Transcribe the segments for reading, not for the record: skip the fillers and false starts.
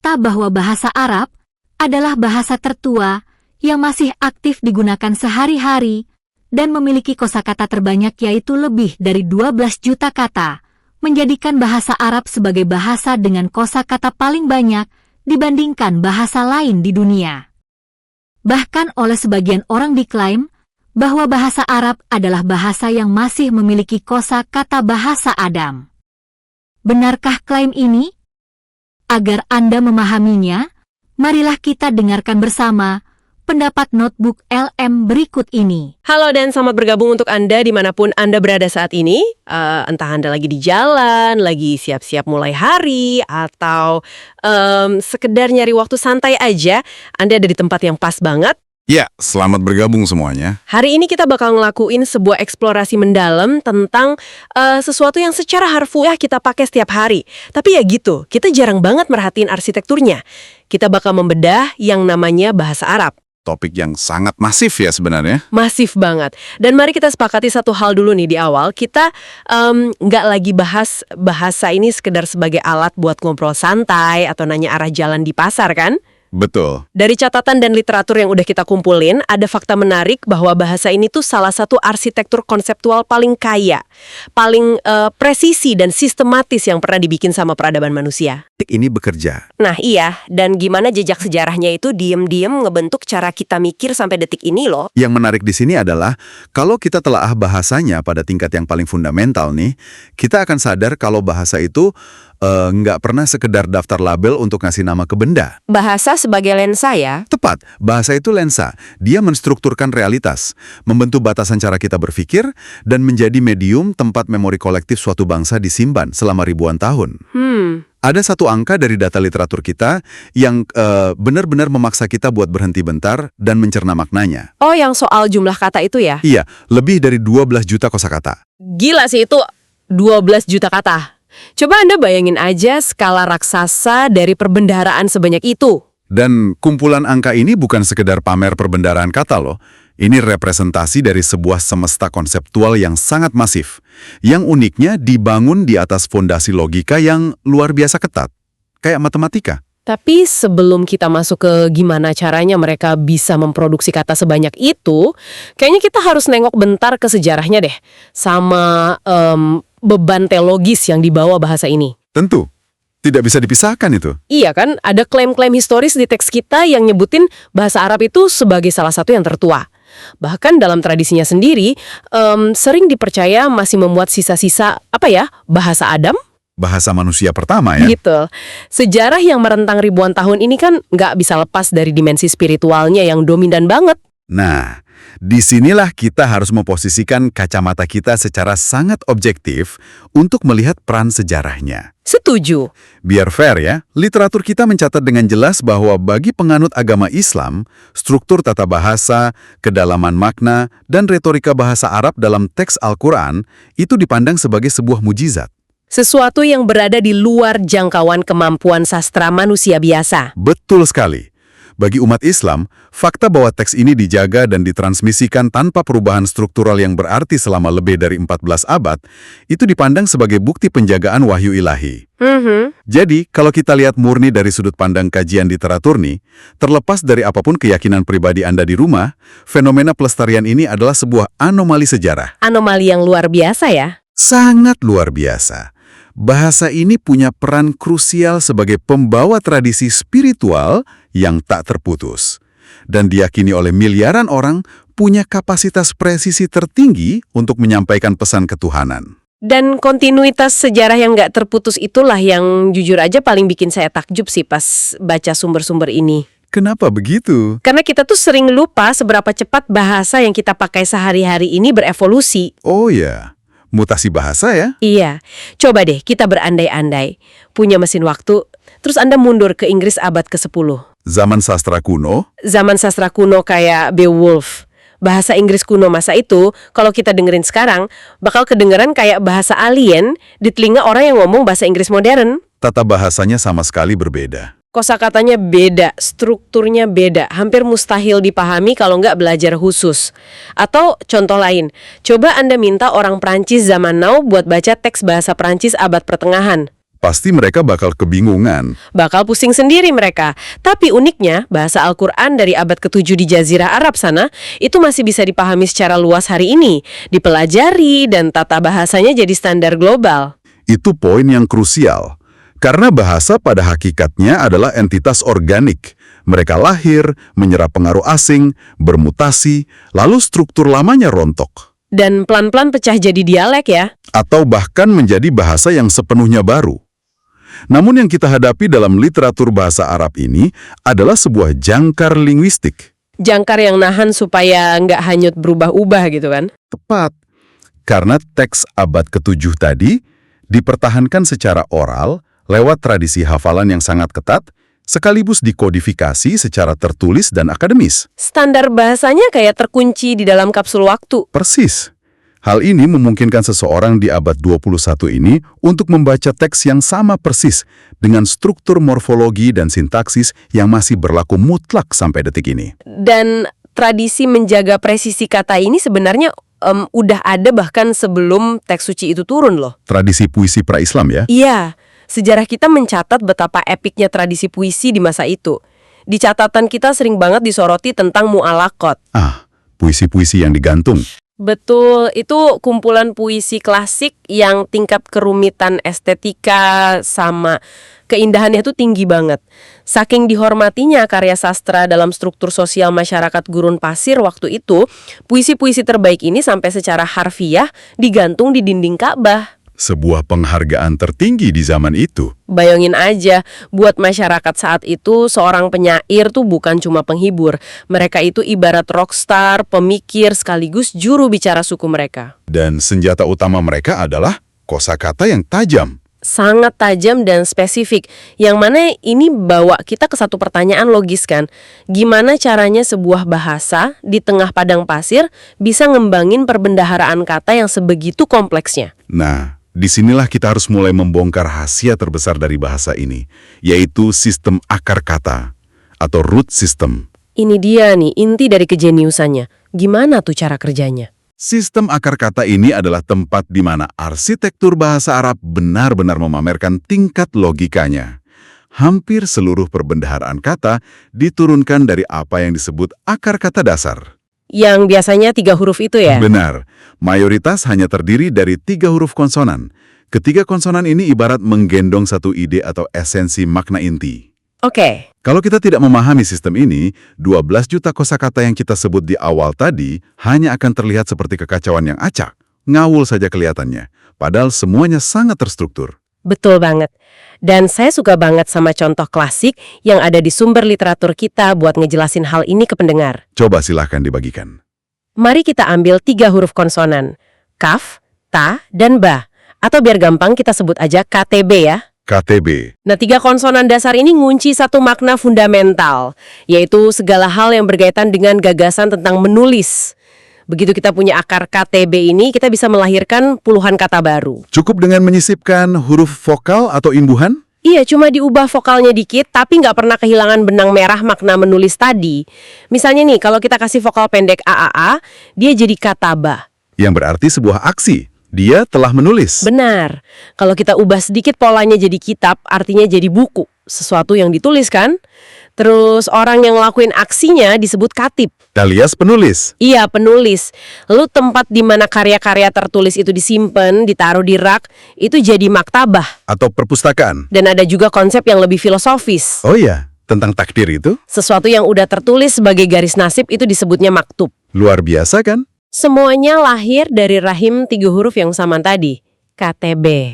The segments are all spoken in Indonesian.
fakta bahwa bahasa Arab adalah bahasa tertua yang masih aktif digunakan sehari-hari dan memiliki kosakata terbanyak yaitu lebih dari 12 juta kata, menjadikan bahasa Arab sebagai bahasa dengan kosakata paling banyak dibandingkan bahasa lain di dunia. Bahkan oleh sebagian orang diklaim bahwa bahasa Arab adalah bahasa yang masih memiliki kosakata bahasa Adam. Benarkah klaim ini? Agar Anda memahaminya, marilah kita dengarkan bersama pendapat notebook LM berikut ini. Halo dan selamat bergabung untuk Anda dimanapun Anda berada saat ini. Entah Anda lagi di jalan, lagi siap-siap mulai hari, atau sekedar nyari waktu santai aja, Anda ada di tempat yang pas banget. Ya, selamat bergabung semuanya. Hari ini kita bakal ngelakuin sebuah eksplorasi mendalam tentang sesuatu yang secara harfiah kita pakai setiap hari. Tapi ya gitu, kita jarang banget merhatiin arsitekturnya. Kita bakal membedah yang namanya bahasa Arab. Topik yang sangat masif ya sebenarnya. Masif banget. Dan mari kita sepakati satu hal dulu nih di awal. Kita nggak lagi bahas bahasa ini sekedar sebagai alat buat ngobrol santai atau nanya arah jalan di pasar kan? Betul. Dari catatan dan literatur yang udah kita kumpulin, ada fakta menarik bahwa bahasa ini tuh salah satu arsitektur konseptual paling kaya, paling presisi dan sistematis yang pernah dibikin sama peradaban manusia. Ini bekerja. Nah iya, dan gimana jejak sejarahnya itu diem-diem ngebentuk cara kita mikir sampai detik ini loh. Yang menarik di sini adalah, kalau kita telaah bahasanya pada tingkat yang paling fundamental nih, kita akan sadar kalau bahasa itu nggak pernah sekedar daftar label untuk ngasih nama ke benda. Bahasa sebagai lensa ya? Tepat, bahasa itu lensa. Dia menstrukturkan realitas, membentuk batasan cara kita berpikir, dan menjadi medium tempat memori kolektif suatu bangsa disimpan selama ribuan tahun. Ada satu angka dari data literatur kita yang benar-benar memaksa kita buat berhenti bentar dan mencerna maknanya. Oh, yang soal jumlah kata itu ya? Iya, lebih dari 12 juta kosakata. Gila sih itu, 12 juta kata. Coba Anda bayangin aja skala raksasa dari perbendaharaan sebanyak itu. Dan kumpulan angka ini bukan sekedar pamer perbendaharaan kata loh. Ini representasi dari sebuah semesta konseptual yang sangat masif. Yang uniknya dibangun di atas fondasi logika yang luar biasa ketat. Kayak matematika. Tapi sebelum kita masuk ke gimana caranya mereka bisa memproduksi kata sebanyak itu, kayaknya kita harus nengok bentar ke sejarahnya deh. Sama beban teologis yang dibawa bahasa ini. Tentu. Tidak bisa dipisahkan itu. Iya kan, ada klaim-klaim historis di teks kita yang nyebutin bahasa Arab itu sebagai salah satu yang tertua. Bahkan dalam tradisinya sendiri, sering dipercaya masih memuat sisa-sisa, bahasa Adam? Bahasa manusia pertama ya? Gitu. Sejarah yang merentang ribuan tahun ini kan nggak bisa lepas dari dimensi spiritualnya yang dominan banget. Nah, disinilah kita harus memposisikan kacamata kita secara sangat objektif untuk melihat peran sejarahnya. Setuju. Biar fair ya, literatur kita mencatat dengan jelas bahwa bagi penganut agama Islam, struktur tata bahasa, kedalaman makna, dan retorika bahasa Arab dalam teks Al-Quran itu dipandang sebagai sebuah mujizat. Sesuatu yang berada di luar jangkauan kemampuan sastra manusia biasa. Betul sekali. Bagi umat Islam, fakta bahwa teks ini dijaga dan ditransmisikan tanpa perubahan struktural yang berarti selama lebih dari 14 abad, itu dipandang sebagai bukti penjagaan wahyu ilahi. Jadi, kalau kita lihat murni dari sudut pandang kajian literatur nih, terlepas dari apapun keyakinan pribadi Anda di rumah, fenomena pelestarian ini adalah sebuah anomali sejarah. Anomali yang luar biasa ya? Sangat luar biasa. Bahasa ini punya peran krusial sebagai pembawa tradisi spiritual yang tak terputus. Dan diyakini oleh miliaran orang punya kapasitas presisi tertinggi untuk menyampaikan pesan ketuhanan. Dan kontinuitas sejarah yang nggak terputus itulah yang jujur aja paling bikin saya takjub sih pas baca sumber-sumber ini. Kenapa begitu? Karena kita tuh sering lupa seberapa cepat bahasa yang kita pakai sehari-hari ini berevolusi. Oh ya. Mutasi bahasa ya? Iya. Coba deh kita berandai-andai. Punya mesin waktu, terus Anda mundur ke Inggris abad ke-10. Zaman sastra kuno? Zaman sastra kuno kayak Beowulf. Bahasa Inggris kuno masa itu, kalau kita dengerin sekarang, bakal kedengeran kayak bahasa alien di telinga orang yang ngomong bahasa Inggris modern. Tata bahasanya sama sekali berbeda. Kosakatanya beda, strukturnya beda, hampir mustahil dipahami kalau nggak belajar khusus. Atau contoh lain, coba Anda minta orang Prancis zaman now buat baca teks bahasa Prancis abad pertengahan. pasti mereka bakal kebingungan. Bakal pusing sendiri mereka. Tapi uniknya, bahasa Al-Quran dari abad ke-7 di Jazirah Arab sana, itu masih bisa dipahami secara luas hari ini, dipelajari, dan tata bahasanya jadi standar global. Itu poin yang krusial. Karena bahasa pada hakikatnya adalah entitas organik. Mereka lahir, menyerap pengaruh asing, bermutasi, lalu struktur lamanya rontok. Dan pelan-pelan pecah jadi dialek ya. Atau bahkan menjadi bahasa yang sepenuhnya baru. Namun yang kita hadapi dalam literatur bahasa Arab ini adalah sebuah jangkar linguistik. Jangkar yang nahan supaya nggak hanyut berubah-ubah gitu kan. Tepat. Karena teks abad ke-7 tadi dipertahankan secara oral lewat tradisi hafalan yang sangat ketat, sekaligus dikodifikasi secara tertulis dan akademis. Standar bahasanya kayak terkunci di dalam kapsul waktu. Persis. Hal ini memungkinkan seseorang di abad 21 ini untuk membaca teks yang sama persis dengan struktur morfologi dan sintaksis yang masih berlaku mutlak sampai detik ini. Dan tradisi menjaga presisi kata ini sebenarnya udah ada bahkan sebelum teks suci itu turun loh. Tradisi puisi pra-Islam ya? Iya, sejarah kita mencatat betapa epiknya tradisi puisi di masa itu. Di catatan kita sering banget disoroti tentang mu'alaqot. Puisi-puisi yang digantung. Betul, itu kumpulan puisi klasik yang tingkat kerumitan estetika sama keindahannya itu tinggi banget. Saking dihormatinya karya sastra dalam struktur sosial masyarakat gurun pasir waktu itu, puisi-puisi terbaik ini sampai secara harfiah digantung di dinding Ka'bah. Sebuah penghargaan tertinggi di zaman itu. Bayangin aja, buat masyarakat saat itu, seorang penyair tuh bukan cuma penghibur. Mereka itu ibarat rockstar, pemikir, sekaligus juru bicara suku mereka. Dan senjata utama mereka adalah kosakata yang tajam. Sangat tajam dan spesifik. Yang mana ini bawa kita ke satu pertanyaan logis kan. Gimana caranya sebuah bahasa di tengah padang pasir bisa ngembangin perbendaharaan kata yang sebegitu kompleksnya? Nah, disinilah kita harus mulai membongkar rahasia terbesar dari bahasa ini, yaitu sistem akar kata atau root system. Ini dia nih, inti dari kejeniusannya. Gimana tuh cara kerjanya? Sistem akar kata ini adalah tempat di mana arsitektur bahasa Arab benar-benar memamerkan tingkat logikanya. Hampir seluruh perbendaharaan kata diturunkan dari apa yang disebut akar kata dasar. Yang biasanya 3 huruf itu ya? Benar. Mayoritas hanya terdiri dari 3 huruf konsonan. Ketiga konsonan ini ibarat menggendong satu ide atau esensi makna inti. Oke. Kalau kita tidak memahami sistem ini, 12 juta kosakata yang kita sebut di awal tadi hanya akan terlihat seperti kekacauan yang acak. Ngawul saja kelihatannya. Padahal semuanya sangat terstruktur. Betul banget. Dan saya suka banget sama contoh klasik yang ada di sumber literatur kita buat ngejelasin hal ini ke pendengar. Coba silahkan dibagikan. Mari kita ambil 3 huruf konsonan. Kaf, ta, dan ba. Atau biar gampang kita sebut aja KTB ya. KTB. Nah, 3 konsonan dasar ini ngunci satu makna fundamental, yaitu segala hal yang berkaitan dengan gagasan tentang menulis. Begitu kita punya akar KTB ini, kita bisa melahirkan puluhan kata baru. Cukup dengan menyisipkan huruf vokal atau imbuhan? Iya, cuma diubah vokalnya dikit, tapi nggak pernah kehilangan benang merah makna menulis tadi. Misalnya nih, kalau kita kasih vokal pendek AAA, dia jadi kataba. Yang berarti sebuah aksi. Dia telah menulis. Benar. Kalau kita ubah sedikit polanya jadi kitab, artinya jadi buku. Sesuatu yang ditulis kan? Terus orang yang ngelakuin aksinya disebut katib. Alias penulis. Iya, penulis. Lalu tempat di mana karya-karya tertulis itu disimpan, ditaruh di rak, itu jadi maktabah. Atau perpustakaan. Dan ada juga konsep yang lebih filosofis. Oh iya, tentang takdir itu? Sesuatu yang udah tertulis sebagai garis nasib itu disebutnya maktub. Luar biasa kan? Semuanya lahir dari rahim 3 huruf yang sama tadi, KTB.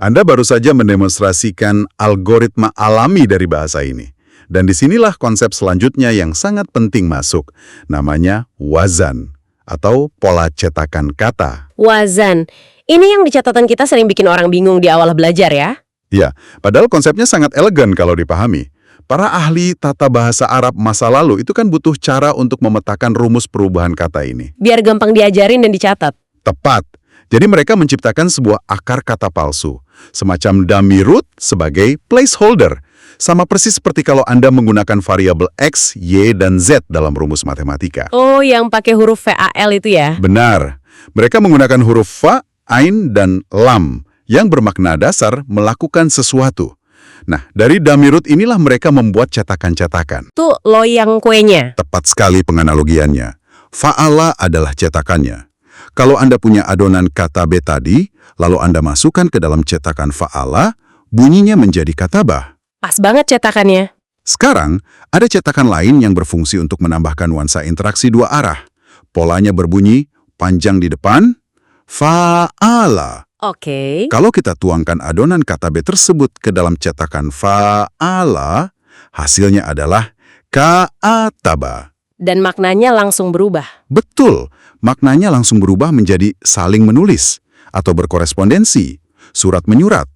Anda baru saja mendemonstrasikan algoritma alami dari bahasa ini. Dan disinilah konsep selanjutnya yang sangat penting masuk. Namanya wazan, atau pola cetakan kata. Wazan. Ini yang di catatan kita sering bikin orang bingung di awal belajar ya? Ya, padahal konsepnya sangat elegan kalau dipahami. Para ahli tata bahasa Arab masa lalu itu kan butuh cara untuk memetakan rumus perubahan kata ini. Biar gampang diajarin dan dicatat. Tepat. Jadi mereka menciptakan sebuah akar kata palsu, semacam dummy root sebagai placeholder. Sama persis seperti kalau Anda menggunakan variabel X, Y, dan Z dalam rumus matematika. Oh, yang pakai huruf VAL itu ya? Benar. Mereka menggunakan huruf fa, ain, dan lam yang bermakna dasar melakukan sesuatu. Nah, dari damirut inilah mereka membuat cetakan-cetakan. Tuh loyang kuenya. Tepat sekali penganalogiannya. Fa'ala adalah cetakannya. Kalau Anda punya adonan katabe tadi, lalu Anda masukkan ke dalam cetakan fa'ala, bunyinya menjadi katabah. Pas banget cetakannya. Sekarang, ada cetakan lain yang berfungsi untuk menambahkan nuansa interaksi dua arah. Polanya berbunyi, panjang di depan, fa'ala. Oke. Kalau kita tuangkan adonan katabe tersebut ke dalam cetakan fa'ala, hasilnya adalah ka'ataba. Dan maknanya langsung berubah. Betul, maknanya langsung berubah menjadi saling menulis atau berkorespondensi, surat menyurat.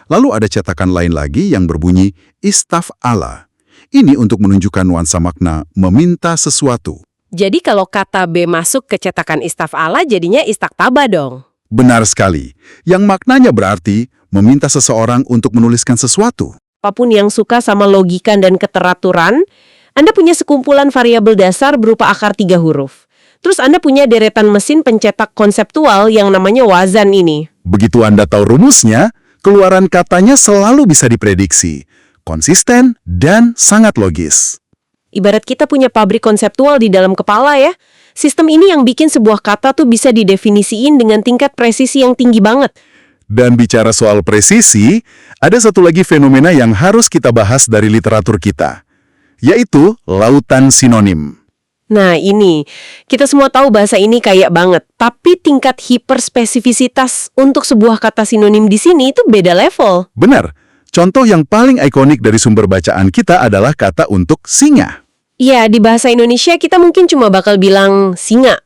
Lalu ada cetakan lain lagi yang berbunyi istaf'ala. Ini untuk menunjukkan nuansa makna meminta sesuatu. Jadi kalau kata B masuk ke cetakan istaf'ala jadinya istaktaba dong. Benar sekali. Yang maknanya berarti meminta seseorang untuk menuliskan sesuatu. Apapun yang suka sama logika dan keteraturan, Anda punya sekumpulan variabel dasar berupa akar 3 huruf. Terus Anda punya deretan mesin pencetak konseptual yang namanya wazan ini. Begitu Anda tahu rumusnya, keluaran katanya selalu bisa diprediksi. Konsisten dan sangat logis. Ibarat kita punya pabrik konseptual di dalam kepala ya. Sistem ini yang bikin sebuah kata tuh bisa didefinisiin dengan tingkat presisi yang tinggi banget. Dan bicara soal presisi, ada satu lagi fenomena yang harus kita bahas dari literatur kita, yaitu lautan sinonim. Nah ini, kita semua tahu bahasa ini kaya banget, tapi tingkat hiperspesifisitas untuk sebuah kata sinonim di sini itu beda level. Benar, contoh yang paling ikonik dari sumber bacaan kita adalah kata untuk singa. Iya, di bahasa Indonesia kita mungkin cuma bakal bilang singa.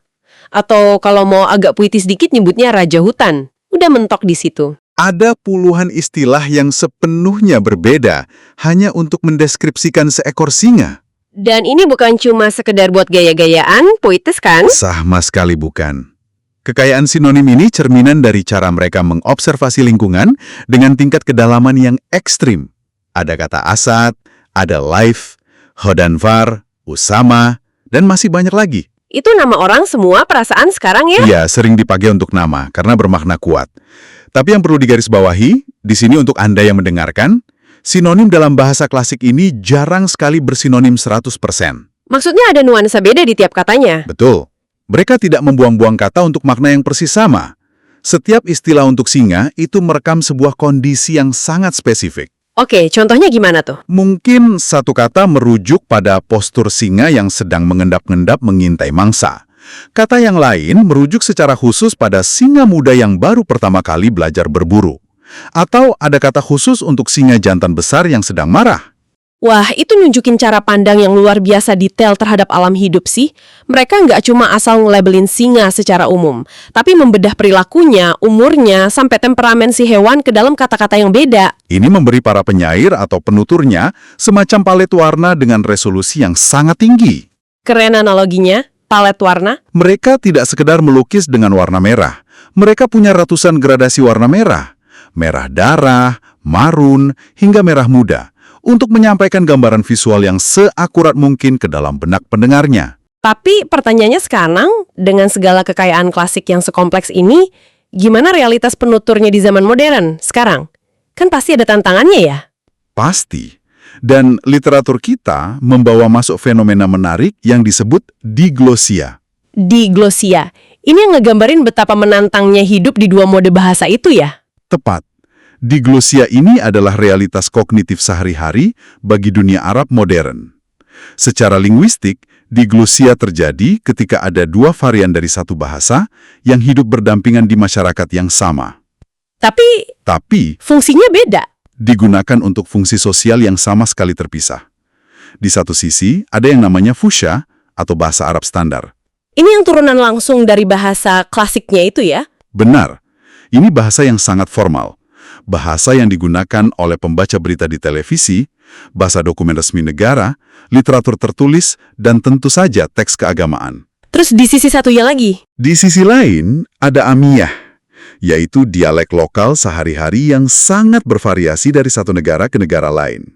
Atau kalau mau agak puitis dikit nyebutnya raja hutan. Udah mentok di situ. Ada puluhan istilah yang sepenuhnya berbeda hanya untuk mendeskripsikan seekor singa. Dan ini bukan cuma sekedar buat gaya-gayaan, puitis kan? Sama sekali bukan. Kekayaan sinonim ini cerminan dari cara mereka mengobservasi lingkungan dengan tingkat kedalaman yang ekstrim. Ada kata asad, ada life, hodanvar, usama, dan masih banyak lagi. Itu nama orang semua perasaan sekarang ya? Iya, sering dipakai untuk nama karena bermakna kuat. Tapi yang perlu digarisbawahi, di sini untuk Anda yang mendengarkan, sinonim dalam bahasa klasik ini jarang sekali bersinonim 100%. Maksudnya ada nuansa beda di tiap katanya? Betul. Mereka tidak membuang-buang kata untuk makna yang persis sama. Setiap istilah untuk singa itu merekam sebuah kondisi yang sangat spesifik. Oke, contohnya gimana tuh? Mungkin satu kata merujuk pada postur singa yang sedang mengendap-endap mengintai mangsa. Kata yang lain merujuk secara khusus pada singa muda yang baru pertama kali belajar berburu. Atau ada kata khusus untuk singa jantan besar yang sedang marah. Wah, itu nunjukin cara pandang yang luar biasa detail terhadap alam hidup sih. Mereka nggak cuma asal nge-labelin singa secara umum, tapi membedah perilakunya, umurnya, sampai temperamen si hewan ke dalam kata-kata yang beda. Ini memberi para penyair atau penuturnya semacam palet warna dengan resolusi yang sangat tinggi. Keren analoginya, palet warna. Mereka tidak sekedar melukis dengan warna merah. Mereka punya ratusan gradasi warna merah. Merah darah, marun, hingga merah muda. Untuk menyampaikan gambaran visual yang seakurat mungkin ke dalam benak pendengarnya. Tapi pertanyaannya sekarang, dengan segala kekayaan klasik yang sekompleks ini, gimana realitas penuturnya di zaman modern sekarang? Kan pasti ada tantangannya ya? Pasti. Dan literatur kita membawa masuk fenomena menarik yang disebut diglosia. Diglosia. Ini yang ngegambarin betapa menantangnya hidup di dua mode bahasa itu ya? Tepat. Diglosia ini adalah realitas kognitif sehari-hari bagi dunia Arab modern. Secara linguistik, diglosia terjadi ketika ada dua varian dari satu bahasa yang hidup berdampingan di masyarakat yang sama. Tapi Fungsinya beda. digunakan untuk fungsi sosial yang sama sekali terpisah. Di satu sisi, ada yang namanya fusha atau bahasa Arab standar. Ini yang turunan langsung dari bahasa klasiknya itu ya? Benar, ini bahasa yang sangat formal. Bahasa yang digunakan oleh pembaca berita di televisi, bahasa dokumen resmi negara, literatur tertulis, dan tentu saja teks keagamaan. Terus di sisi satunya lagi? Di sisi lain, ada amiyah, yaitu dialek lokal sehari-hari yang sangat bervariasi dari satu negara ke negara lain.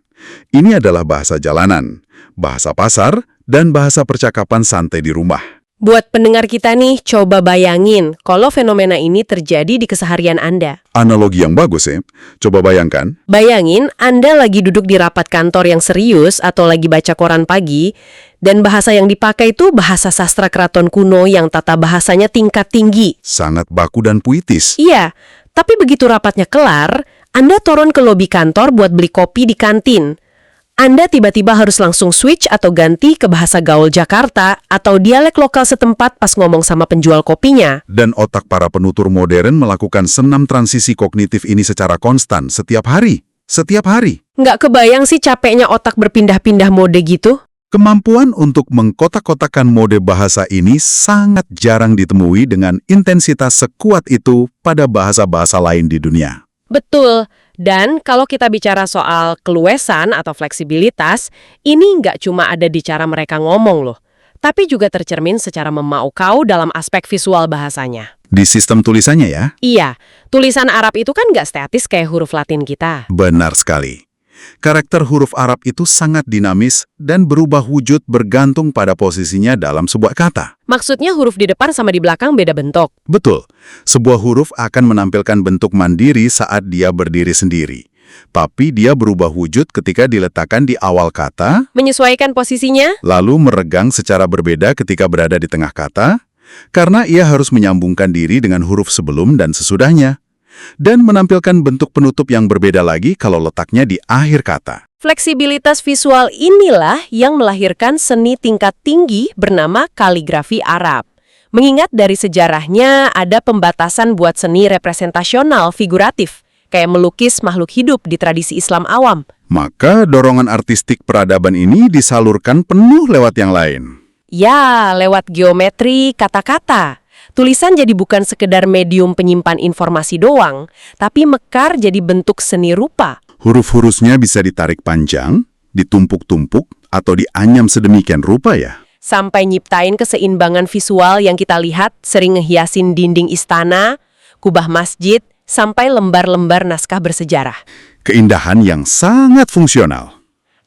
Ini adalah bahasa jalanan, bahasa pasar, dan bahasa percakapan santai di rumah. Buat pendengar kita nih, coba bayangin kalau fenomena ini terjadi di keseharian Anda. Analogi yang bagus ya. Coba bayangkan, Bayangin Anda lagi duduk di rapat kantor yang serius atau lagi baca koran pagi, dan bahasa yang dipakai itu bahasa sastra keraton kuno yang tata bahasanya tingkat tinggi. sangat baku dan puitis. Iya, tapi begitu rapatnya kelar, Anda turun ke lobi kantor buat beli kopi di kantin. Anda tiba-tiba harus langsung switch atau ganti ke bahasa gaul Jakarta atau dialek lokal setempat pas ngomong sama penjual kopinya. Dan otak para penutur modern melakukan senam transisi kognitif ini secara konstan setiap hari. Setiap hari. Nggak kebayang sih capeknya otak berpindah-pindah mode gitu? Kemampuan untuk mengkotak-kotakan mode bahasa ini sangat jarang ditemui dengan intensitas sekuat itu pada bahasa-bahasa lain di dunia. Betul. Dan kalau kita bicara soal keluasan atau fleksibilitas, ini nggak cuma ada di cara mereka ngomong loh, tapi juga tercermin secara memaukau dalam aspek visual bahasanya. Di sistem tulisannya ya? Iya, tulisan Arab itu kan nggak statis kayak huruf Latin kita. Benar sekali. Karakter huruf Arab itu sangat dinamis dan berubah wujud bergantung pada posisinya dalam sebuah kata. Maksudnya huruf di depan sama di belakang beda bentuk. Betul, sebuah huruf akan menampilkan bentuk mandiri saat dia berdiri sendiri. Tapi dia berubah wujud ketika diletakkan di awal kata, Menyesuaikan posisinya? lalu meregang secara berbeda ketika berada di tengah kata, karena ia harus menyambungkan diri dengan huruf sebelum dan sesudahnya. Dan menampilkan bentuk penutup yang berbeda lagi kalau letaknya di akhir kata. Fleksibilitas visual inilah yang melahirkan seni tingkat tinggi bernama kaligrafi Arab. Mengingat dari sejarahnya ada pembatasan buat seni representasional figuratif, kayak melukis makhluk hidup di tradisi Islam awam. Maka dorongan artistik peradaban ini disalurkan penuh lewat yang lain. Ya, lewat geometri kata-kata. Tulisan jadi bukan sekedar medium penyimpan informasi doang, tapi mekar jadi bentuk seni rupa. Huruf-hurufnya bisa ditarik panjang, ditumpuk-tumpuk, atau dianyam sedemikian rupa ya. Sampai nyiptain keseimbangan visual yang kita lihat sering ngehiasin dinding istana, kubah masjid, sampai lembar-lembar naskah bersejarah. Keindahan yang sangat fungsional.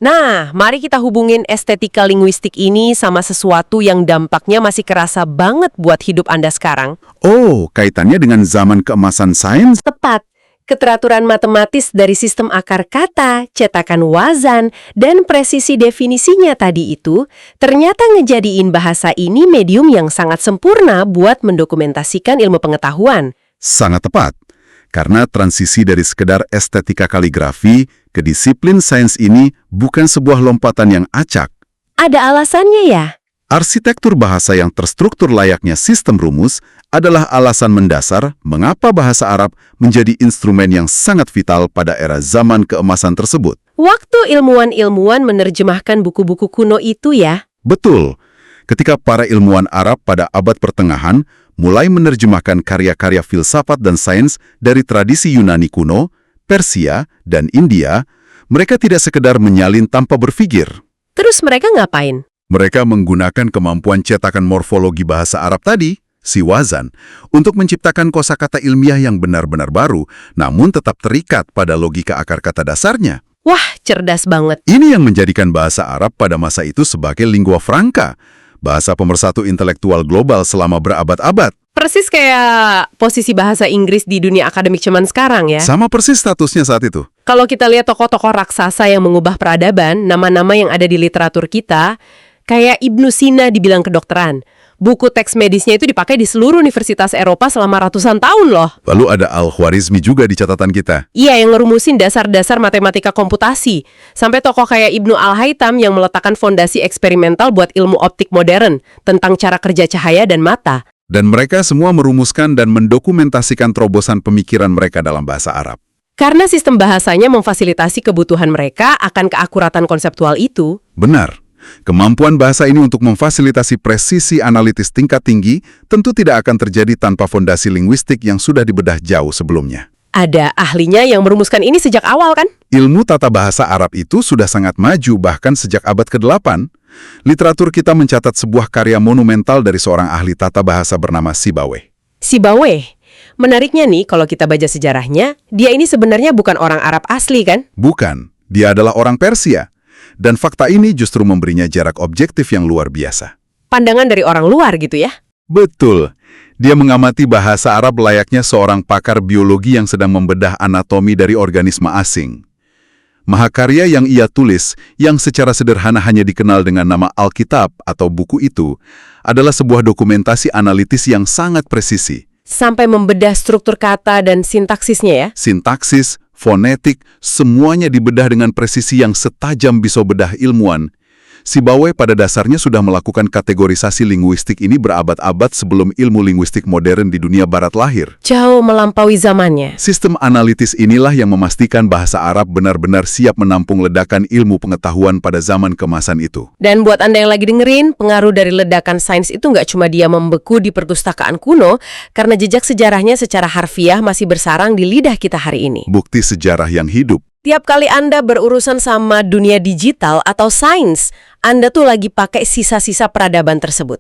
Nah, mari kita hubungin estetika linguistik ini sama sesuatu yang dampaknya masih kerasa banget buat hidup Anda sekarang. Oh, kaitannya dengan zaman keemasan sains? Tepat. Keteraturan matematis dari sistem akar kata, cetakan wazan, dan presisi definisinya tadi itu ternyata ngejadiin bahasa ini medium yang sangat sempurna buat mendokumentasikan ilmu pengetahuan. Sangat tepat. Karena transisi dari sekedar estetika kaligrafi ke disiplin sains ini bukan sebuah lompatan yang acak. Ada alasannya ya? Arsitektur bahasa yang terstruktur layaknya sistem rumus adalah alasan mendasar mengapa bahasa Arab menjadi instrumen yang sangat vital pada era zaman keemasan tersebut. Waktu ilmuwan-ilmuwan menerjemahkan buku-buku kuno itu ya? Betul. Ketika para ilmuwan Arab pada abad pertengahan mulai menerjemahkan karya-karya filsafat dan sains dari tradisi Yunani kuno, Persia, dan India, mereka tidak sekedar menyalin tanpa berpikir. Terus mereka ngapain? Mereka menggunakan kemampuan cetakan morfologi bahasa Arab tadi, si wazan, untuk menciptakan kosakata ilmiah yang benar-benar baru, namun tetap terikat pada logika akar kata dasarnya. Wah, cerdas banget. Ini yang menjadikan bahasa Arab pada masa itu sebagai lingua franca, bahasa pemersatu intelektual global selama berabad-abad. Persis kayak posisi bahasa Inggris di dunia akademik cuman sekarang ya. Sama persis statusnya saat itu. Kalau kita lihat tokoh-tokoh raksasa yang mengubah peradaban, nama-nama yang ada di literatur kita, kayak Ibnu Sina di bidang kedokteran. Buku teks medisnya itu dipakai di seluruh universitas Eropa selama ratusan tahun loh. Lalu ada Al-Khwarizmi juga di catatan kita. Iya, yang ngerumusin dasar-dasar matematika komputasi. Sampai tokoh kayak Ibnu Al-Haytham yang meletakkan fondasi eksperimental buat ilmu optik modern tentang cara kerja cahaya dan mata. Dan mereka semua merumuskan dan mendokumentasikan terobosan pemikiran mereka dalam bahasa Arab. Karena sistem bahasanya memfasilitasi kebutuhan mereka akan keakuratan konseptual itu. Benar. Kemampuan bahasa ini untuk memfasilitasi presisi analitis tingkat tinggi tentu tidak akan terjadi tanpa fondasi linguistik yang sudah dibedah jauh sebelumnya. Ada ahlinya yang merumuskan ini sejak awal kan? Ilmu tata bahasa Arab itu sudah sangat maju bahkan sejak abad ke-8. Literatur kita mencatat sebuah karya monumental dari seorang ahli tata bahasa bernama Sibawayh. Sibawayh. Menariknya nih kalau kita baca sejarahnya, dia ini sebenarnya bukan orang Arab asli kan? Bukan, dia adalah orang Persia. Dan fakta ini justru memberinya jarak objektif yang luar biasa. pandangan dari orang luar gitu ya. Betul. Dia mengamati bahasa Arab layaknya seorang pakar biologi yang sedang membedah anatomi dari organisme asing. Mahakarya yang ia tulis, yang secara sederhana hanya dikenal dengan nama Alkitab atau buku itu, adalah sebuah dokumentasi analitis yang sangat presisi. Sampai membedah struktur kata dan sintaksisnya ya. Sintaksis, fonetik, semuanya dibedah dengan presisi yang setajam pisau bedah ilmuwan. Sibawayh pada dasarnya sudah melakukan kategorisasi linguistik ini berabad-abad sebelum ilmu linguistik modern di dunia barat lahir. Jauh melampaui zamannya. Sistem analitis inilah yang memastikan bahasa Arab benar-benar siap menampung ledakan ilmu pengetahuan pada zaman kemasan itu. Dan buat Anda yang lagi dengerin, pengaruh dari ledakan sains itu nggak cuma dia membeku di perpustakaan kuno, karena jejak sejarahnya secara harfiah masih bersarang di lidah kita hari ini. Bukti sejarah yang hidup. Tiap kali Anda berurusan sama dunia digital atau sains, Anda tuh lagi pakai sisa-sisa peradaban tersebut.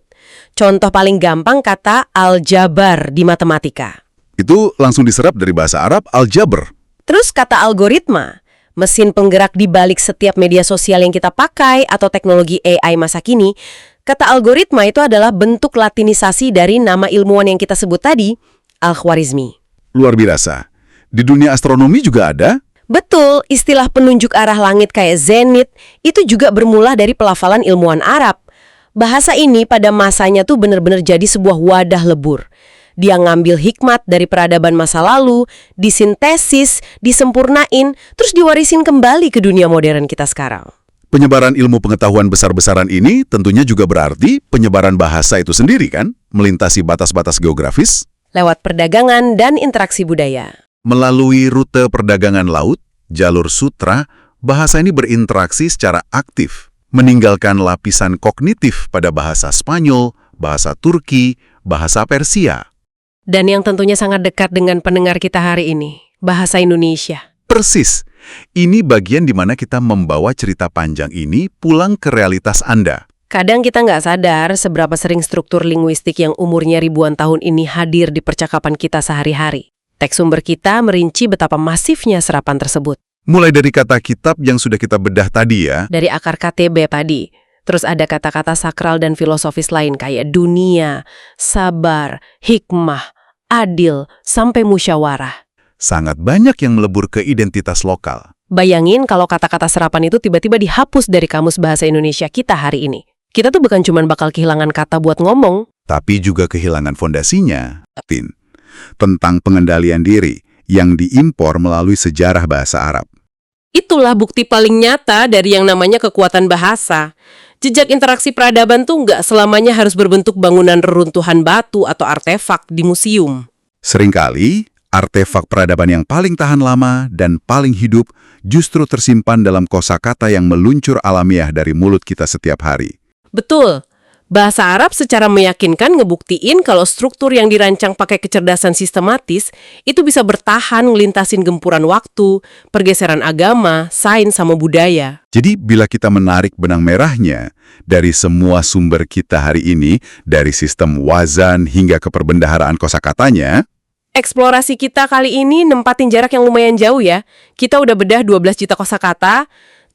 Contoh paling gampang kata aljabar di matematika. Itu langsung diserap dari bahasa Arab aljabr. Terus kata algoritma, mesin penggerak di balik setiap media sosial yang kita pakai atau teknologi AI masa kini. Kata algoritma itu adalah bentuk latinisasi dari nama ilmuwan yang kita sebut tadi, Al-Khwarizmi. Luar biasa. Di dunia astronomi juga ada. Betul, istilah penunjuk arah langit kayak zenit itu juga bermula dari pelafalan ilmuwan Arab. Bahasa ini pada masanya tuh benar-benar jadi sebuah wadah lebur. Dia ngambil hikmat dari peradaban masa lalu, disintesis, disempurnain, terus diwarisin kembali ke dunia modern kita sekarang. Penyebaran ilmu pengetahuan besar-besaran ini tentunya juga berarti penyebaran bahasa itu sendiri kan, melintasi batas-batas geografis. Lewat perdagangan dan interaksi budaya. Melalui rute perdagangan laut, jalur sutra, bahasa ini berinteraksi secara aktif, meninggalkan lapisan kognitif pada bahasa Spanyol, bahasa Turki, bahasa Persia. Dan yang tentunya sangat dekat dengan pendengar kita hari ini, bahasa Indonesia. Persis. Ini bagian di mana kita membawa cerita panjang ini pulang ke realitas Anda. Kadang kita nggak sadar seberapa sering struktur linguistik yang umurnya ribuan tahun ini hadir di percakapan kita sehari-hari. Teks sumber kita merinci betapa masifnya serapan tersebut. Mulai dari kata kitab yang sudah kita bedah tadi ya. Dari akar KTB tadi. Terus ada kata-kata sakral dan filosofis lain kayak dunia, sabar, hikmah, adil, sampai musyawarah. Sangat banyak yang melebur ke identitas lokal. Bayangin kalau kata-kata serapan itu tiba-tiba dihapus dari kamus bahasa Indonesia kita hari ini. Kita tuh bukan cuma bakal kehilangan kata buat ngomong. Tapi juga kehilangan fondasinya. Tentang pengendalian diri yang diimpor melalui sejarah bahasa Arab. Itulah bukti paling nyata dari yang namanya kekuatan bahasa. Jejak interaksi peradaban tuh nggak selamanya harus berbentuk bangunan reruntuhan batu atau artefak di museum. Seringkali, artefak peradaban yang paling tahan lama dan paling hidup justru tersimpan dalam kosakata yang meluncur alamiah dari mulut kita setiap hari. Betul. Bahasa Arab secara meyakinkan ngebuktiin kalau struktur yang dirancang pakai kecerdasan sistematis itu bisa bertahan ngelintasin gempuran waktu, pergeseran agama, sains sama budaya. Jadi bila kita menarik benang merahnya dari semua sumber kita hari ini, dari sistem wazan hingga ke perbendaharaan kosakatanya, eksplorasi kita kali ini nempatin jarak yang lumayan jauh ya. Kita udah bedah 12 juta kosakata.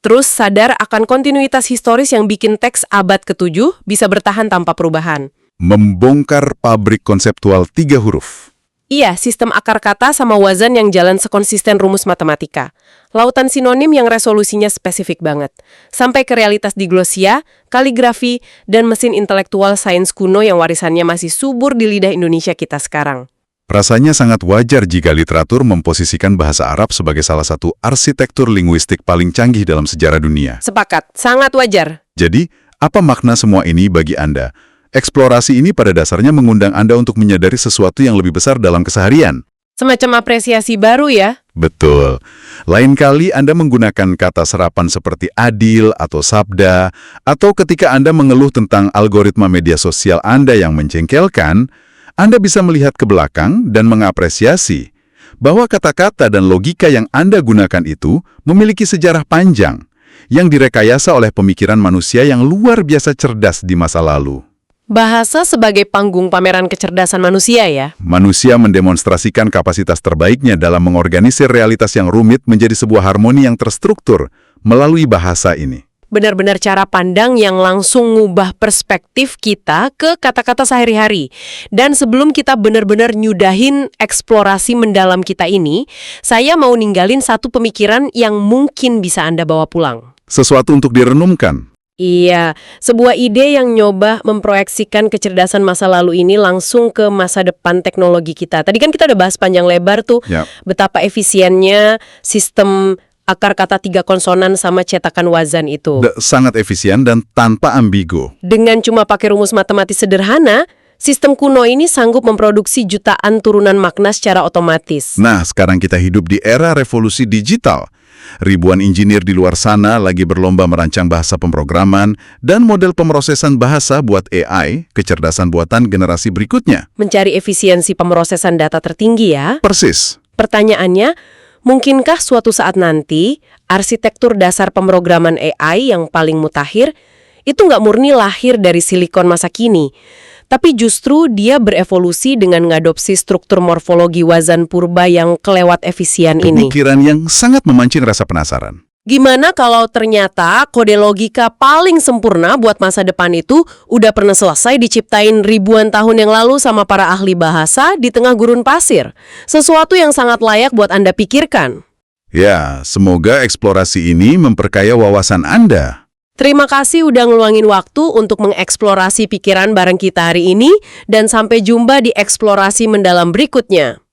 Terus sadar akan kontinuitas historis yang bikin teks abad ke-7 bisa bertahan tanpa perubahan. Membongkar pabrik konseptual 3 huruf. Iya, sistem akar kata sama wazan yang jalan sekonsisten rumus matematika. Lautan sinonim yang resolusinya spesifik banget. Sampai ke realitas diglosia, kaligrafi, dan mesin intelektual sains kuno yang warisannya masih subur di lidah Indonesia kita sekarang. Rasanya sangat wajar jika literatur memposisikan bahasa Arab sebagai salah satu arsitektur linguistik paling canggih dalam sejarah dunia. Sepakat, sangat wajar. Jadi, apa makna semua ini bagi Anda? Eksplorasi ini pada dasarnya mengundang Anda untuk menyadari sesuatu yang lebih besar dalam keseharian. Semacam apresiasi baru ya? Betul. Lain kali Anda menggunakan kata serapan seperti adil atau sabda, atau ketika Anda mengeluh tentang algoritma media sosial Anda yang menjengkelkan, Anda bisa melihat ke belakang dan mengapresiasi bahwa kata-kata dan logika yang Anda gunakan itu memiliki sejarah panjang yang direkayasa oleh pemikiran manusia yang luar biasa cerdas di masa lalu. Bahasa sebagai panggung pameran kecerdasan manusia ya? Manusia mendemonstrasikan kapasitas terbaiknya dalam mengorganisir realitas yang rumit menjadi sebuah harmoni yang terstruktur melalui bahasa ini. benar-benar cara pandang yang langsung ngubah perspektif kita ke kata-kata sehari-hari. Dan sebelum kita benar-benar nyudahin eksplorasi mendalam kita ini, saya mau ninggalin satu pemikiran yang mungkin bisa Anda bawa pulang. Sesuatu untuk direnungkan. Iya, sebuah ide yang nyoba memproyeksikan kecerdasan masa lalu ini langsung ke masa depan teknologi kita. Tadi kan kita udah bahas panjang lebar tuh, Ya. betapa efisiennya sistem akar kata 3 konsonan sama cetakan wazan itu. Sangat efisien dan tanpa ambigu. Dengan cuma pakai rumus matematis sederhana, sistem kuno ini sanggup memproduksi jutaan turunan makna secara otomatis. Nah, sekarang kita hidup di era revolusi digital. Ribuan engineer di luar sana lagi berlomba merancang bahasa pemrograman dan model pemrosesan bahasa buat AI, kecerdasan buatan generasi berikutnya. Mencari efisiensi pemrosesan data tertinggi ya. Persis. Pertanyaannya, mungkinkah suatu saat nanti arsitektur dasar pemrograman AI yang paling mutakhir itu nggak murni lahir dari silikon masa kini, tapi justru dia berevolusi dengan ngadopsi struktur morfologi wazan purba yang kelewat efisien ini. Pemikiran yang sangat memancing rasa penasaran. Gimana kalau ternyata kode logika paling sempurna buat masa depan itu udah pernah selesai diciptain ribuan tahun yang lalu sama para ahli bahasa di tengah gurun pasir? Sesuatu yang sangat layak buat Anda pikirkan. Ya, semoga eksplorasi ini memperkaya wawasan Anda. Terima kasih udah ngeluangin waktu untuk mengeksplorasi pikiran bareng kita hari ini, dan sampai jumpa di eksplorasi mendalam berikutnya.